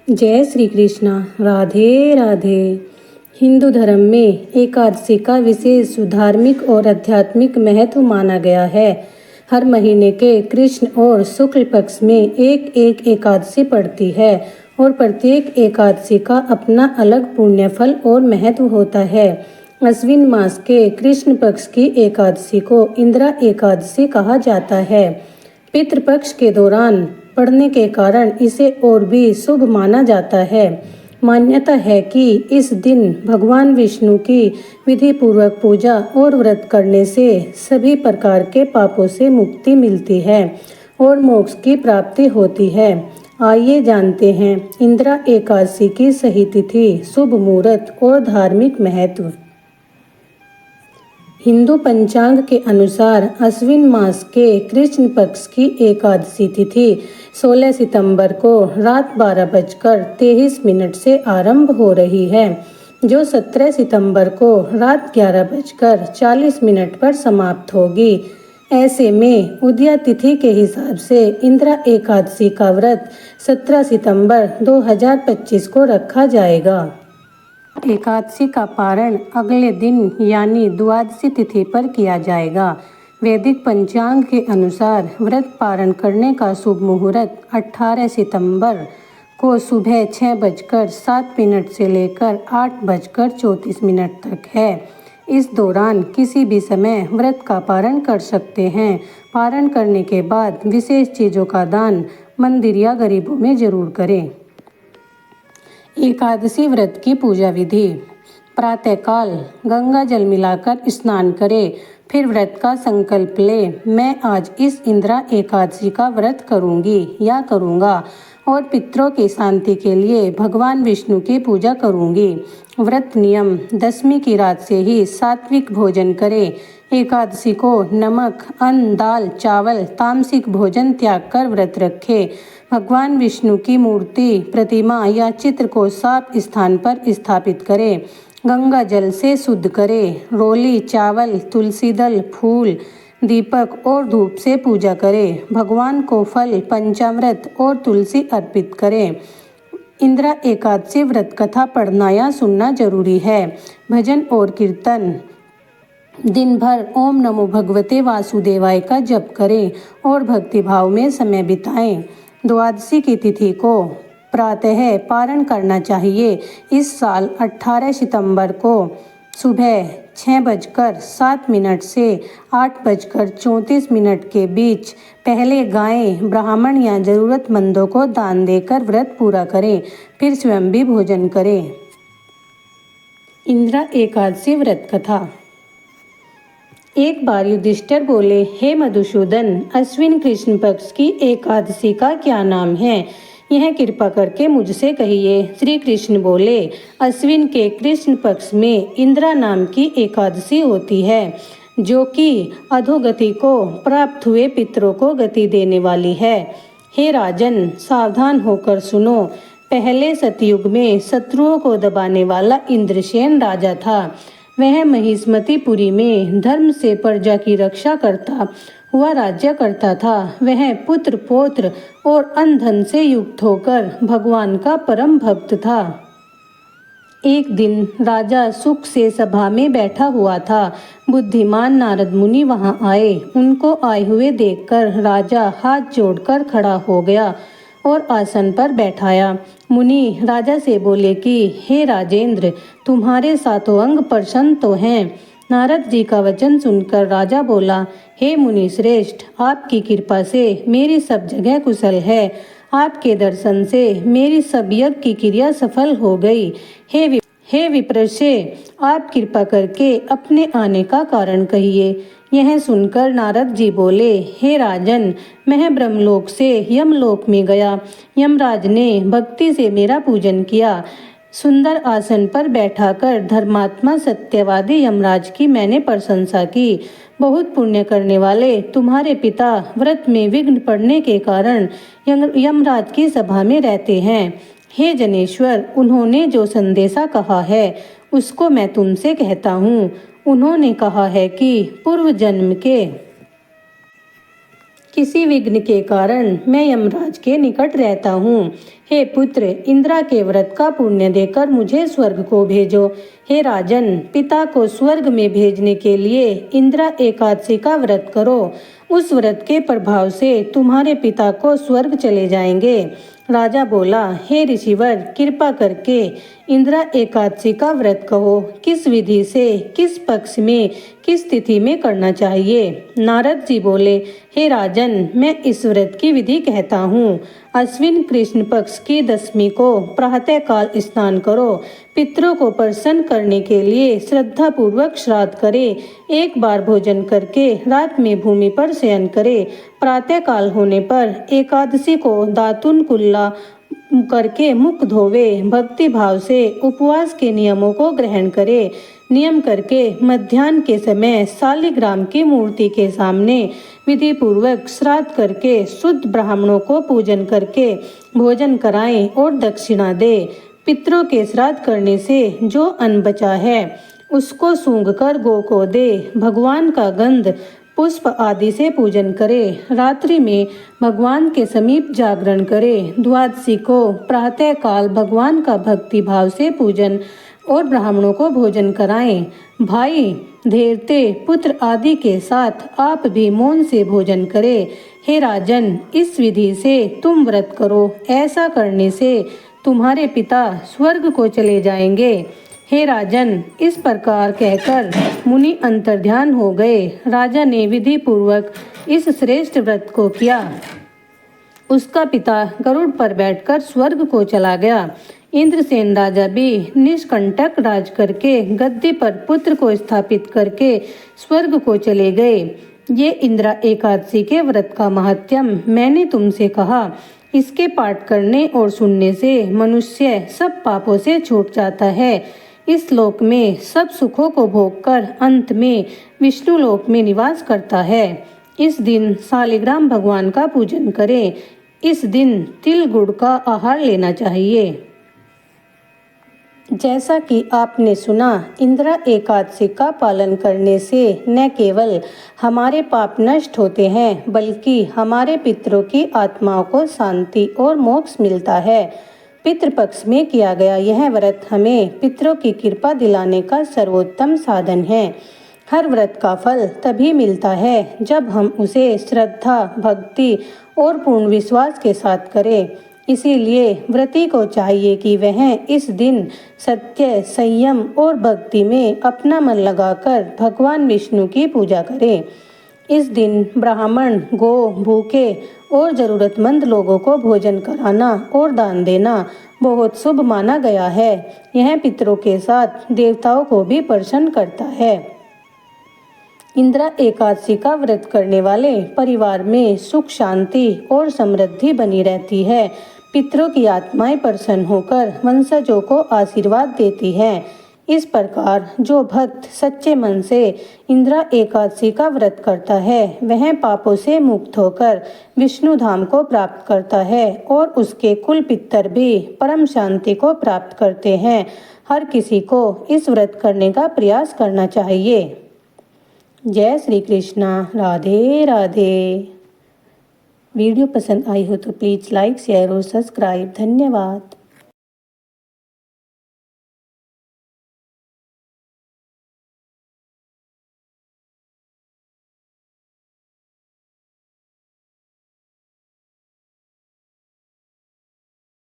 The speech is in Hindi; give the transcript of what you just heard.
जय श्री कृष्णा। राधे राधे। हिंदू धर्म में एकादशी का विशेष धार्मिक और आध्यात्मिक महत्व माना गया है। हर महीने के कृष्ण और शुक्ल पक्ष में एक एकादशी पड़ती है और प्रत्येक एकादशी का अपना अलग पुण्य फल और महत्व होता है। अश्विन मास के कृष्ण पक्ष की एकादशी को इंदिरा एकादशी कहा जाता है। पितृपक्ष के दौरान पड़ने के कारण इसे और भी शुभ माना जाता है। मान्यता है कि इस दिन भगवान विष्णु की विधि पूर्वक पूजा और व्रत करने से सभी प्रकार के पापों से मुक्ति मिलती है और मोक्ष की प्राप्ति होती है। आइए जानते हैं इंदिरा एकादशी की सही तिथि, शुभ मुहूर्त और धार्मिक महत्व। हिंदू पंचांग के अनुसार अश्विन मास के कृष्ण पक्ष की एकादशी तिथि 16 सितंबर को रात 12:23 से आरंभ हो रही है, जो 17 सितंबर को रात 11:40 पर समाप्त होगी। ऐसे में उदया तिथि के हिसाब से इंदिरा एकादशी का व्रत 17 सितंबर 2025 को रखा जाएगा। एकादशी का पारण अगले दिन यानी द्वादशी तिथि पर किया जाएगा। वैदिक पंचांग के अनुसार व्रत पारण करने का शुभ मुहूर्त 18 सितंबर को सुबह 6:07 से लेकर 8:34 तक है। इस दौरान किसी भी समय व्रत का पारण कर सकते हैं। पारण करने के बाद विशेष चीज़ों का दान मंदिर या गरीबों में जरूर करें। एकादशी व्रत की पूजा विधि। प्रातःकाल गंगा जल मिलाकर स्नान करें, फिर व्रत का संकल्प लें। मैं आज इस इंदिरा एकादशी का व्रत करूंगी या करूंगा और पितरों की शांति के लिए भगवान विष्णु की पूजा करूंगी। व्रत नियम। दशमी की रात से ही सात्विक भोजन करें। एकादशी को नमक, अन्न, दाल, चावल, तामसिक भोजन त्याग कर व्रत रखें। भगवान विष्णु की मूर्ति, प्रतिमा या चित्र को साफ स्थान पर स्थापित करें। गंगा जल से शुद्ध करें। रोली, चावल, तुलसी दल, फूल, दीपक और धूप से पूजा करें। भगवान को फल, पंचामृत और तुलसी अर्पित करें। इंदिरा एकादशी व्रत कथा पढ़ना या सुनना जरूरी है। भजन और कीर्तन। दिन भर ओम नमो भगवते वासुदेवाय का जप करें और भक्तिभाव में समय बिताएं। द्वादशी की तिथि को प्रातः पारण करना चाहिए। इस साल 18 सितंबर को सुबह 6:07 से 8:34 के बीच पहले गाय, ब्राह्मण या जरूरतमंदों को दान देकर व्रत पूरा करें, फिर स्वयं भी भोजन करें। इंदिरा एकादशी व्रत कथा। एक बार युधिष्ठिर बोले, हे मधुसूदन, अश्विन कृष्ण पक्ष की एकादशी का क्या नाम है? यह कृपा करके मुझसे कहिए। श्री कृष्ण बोले, अश्विन के कृष्ण पक्ष में इंदिरा नाम की एकादशी होती है, जो कि अधोगति को प्राप्त हुए पितरों को गति देने वाली है। हे राजन, सावधान होकर सुनो। पहले सतयुग में शत्रुओं को दबाने वाला इंद्रसेन राजा था। वह महिष्मतीपुरी में धर्म से प्रजा की रक्षा करता हुआ राज्य करता था। वह पुत्र, पौत्र और अन्न धन से युक्त होकर भगवान का परम भक्त था। एक दिन राजा सुख से सभा में बैठा हुआ था। बुद्धिमान नारद मुनि वहां आए। उनको आए हुए देखकर राजा हाथ जोड़कर खड़ा हो गया और आसन पर बैठाया। मुनि राजा से बोले कि हे राजेंद्र, तुम्हारे सातों अंग प्रसन्न तो हैं। नारद जी का वचन सुनकर राजा बोला, हे मुनि श्रेष्ठ, आपकी कृपा से मेरी सब जगह कुशल है। आपके दर्शन से मेरी सब यज्ञ की क्रिया सफल हो गई। हे विप्रसे, आप कृपा करके अपने आने का कारण कहिए। यह सुनकर नारद जी बोले, हे राजन, मैं ब्रह्मलोक से यमलोक में गया। यमराज ने भक्ति से मेरा पूजन किया। सुंदर आसन पर बैठाकर धर्मात्मा सत्यवादी यमराज की मैंने प्रशंसा की। बहुत पुण्य करने वाले तुम्हारे पिता व्रत में विघ्न पड़ने के कारण यमराज की सभा में रहते हैं। हे जनेश्वर, उन्होंने जो संदेशा कहा है उसको मैं तुमसे कहता हूँ। उन्होंने कहा है कि पूर्व जन्म के किसी विघ्न के कारण मैं यमराज के निकट रहता हूँ। हे पुत्र, इंद्रा के व्रत का पुण्य देकर मुझे स्वर्ग को भेजो। हे राजन, पिता को स्वर्ग में भेजने के लिए इंद्रा एकादशी का व्रत करो। उस व्रत के प्रभाव से तुम्हारे पिता को स्वर्ग चले जाएंगे। राजा बोला, हे ऋषिवर, कृपा करके इंद्रा एकादशी का व्रत कहो। किस विधि से, किस पक्ष में, किस तिथि में करना चाहिए? नारद जी बोले, हे राजन, मैं इस व्रत की विधि कहता हूँ। अश्विन कृष्ण पक्ष की दशमी को प्रातः काल स्नान करो। पितरों को प्रसन्न करने के लिए श्रद्धा पूर्वक श्राद्ध करे। एक बार भोजन करके रात में भूमि पर शयन करे। प्रातः काल होने पर एकादशी को दातुन कुल्ला करके मुख धोवे। भक्ति भाव से उपवास के नियमों को ग्रहण करे। नियम करके मध्याह्न के समय शालिग्राम की मूर्ति के सामने विधि पूर्वक श्राद्ध करके शुद्ध ब्राह्मणों को पूजन करके भोजन कराएं और दक्षिणा दे। पितरों के श्राद्ध करने से जो अन्न बचा है उसको सूंघकर गौ को दे। भगवान का गंध पुष्प आदि से पूजन करे। रात्रि में भगवान के समीप जागरण करे। द्वादशी को प्रातः काल भगवान का भक्ति भाव से पूजन और ब्राह्मणों को भोजन कराएं। भाई, धेरते, पुत्र आदि के साथ आप भी मौन से भोजन करें। हे राजन, इस विधि से तुम व्रत करो। ऐसा करने से तुम्हारे पिता स्वर्ग को चले जाएंगे। हे राजन, इस प्रकार कहकर मुनि अंतर्ध्यान हो गए। राजा ने विधि पूर्वक इस श्रेष्ठ व्रत को किया। उसका पिता गरुड़ पर बैठकर स्वर्ग को चला गया। इंद्रसेन राजा भी निष्कंटक राज करके गद्दी पर पुत्र को स्थापित करके स्वर्ग को चले गए। ये इंद्रा एकादशी के व्रत का महात्म्य मैंने तुमसे कहा। इसके पाठ करने और सुनने से मनुष्य सब पापों से छूट जाता है। इस लोक में सब सुखों को भोगकर अंत में विष्णु लोक में निवास करता है। इस दिन शालिग्राम भगवान का पूजन करें। इस दिन तिल गुड़ का आहार लेना चाहिए। जैसा कि आपने सुना, इंद्रा एकादशी का पालन करने से न केवल हमारे पाप नष्ट होते हैं बल्कि हमारे पितरों की आत्माओं को शांति और मोक्ष मिलता है। पितृपक्ष में किया गया यह व्रत हमें पितरों की कृपा दिलाने का सर्वोत्तम साधन है। हर व्रत का फल तभी मिलता है जब हम उसे श्रद्धा, भक्ति और पूर्ण विश्वास के साथ करें। इसीलिए व्रती को चाहिए कि वह इस दिन सत्य, संयम और भक्ति में अपना मन लगाकर भगवान विष्णु की पूजा करे। इस दिन ब्राह्मण, गौ, भूखे और जरूरतमंद लोगों को भोजन कराना और दान देना बहुत शुभ माना गया है। यह पितरों के साथ देवताओं को भी प्रसन्न करता है। इंद्रा एकादशी का व्रत करने वाले परिवार में सुख, शांति और समृद्धि बनी रहती है। पितरों की आत्माएं प्रसन्न होकर वंशजों को आशीर्वाद देती हैं। इस प्रकार जो भक्त सच्चे मन से इंद्रा एकादशी का व्रत करता है वह पापों से मुक्त होकर विष्णु धाम को प्राप्त करता है और उसके कुल पितर भी परम शांति को प्राप्त करते हैं। हर किसी को इस व्रत करने का प्रयास करना चाहिए। जय श्री कृष्णा। राधे राधे। वीडियो पसंद आई हो तो प्लीज़ लाइक, शेयर और सब्सक्राइब। धन्यवाद।